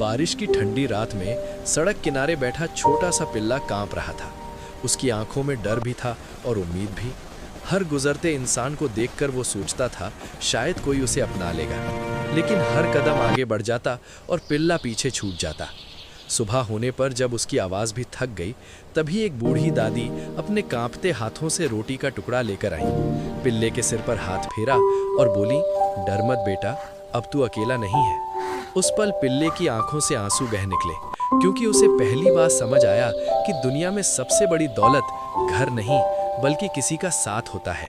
बारिश की ठंडी रात में सड़क किनारे बैठा छोटा सा पिल्ला कांप रहा था। उसकी आंखों में डर भी था और उम्मीद भी। हर गुजरते इंसान को देखकर वो सोचता था शायद कोई उसे अपना लेगा, लेकिन हर कदम आगे बढ़ जाता और पिल्ला पीछे छूट जाता। सुबह होने पर जब उसकी आवाज़ भी थक गई, तभी एक बूढ़ी दादी अपने कांपते हाथों से रोटी का टुकड़ा लेकर आई। पिल्ले के सिर पर हाथ फेरा और बोली, डर मत बेटा, अब तू अकेला नहीं है। उस पल पिल्ले की आंखों से आंसू बह निकले, क्योंकि उसे पहली बार समझ आया कि दुनिया में सबसे बड़ी दौलत घर नहीं बल्कि किसी का साथ होता है।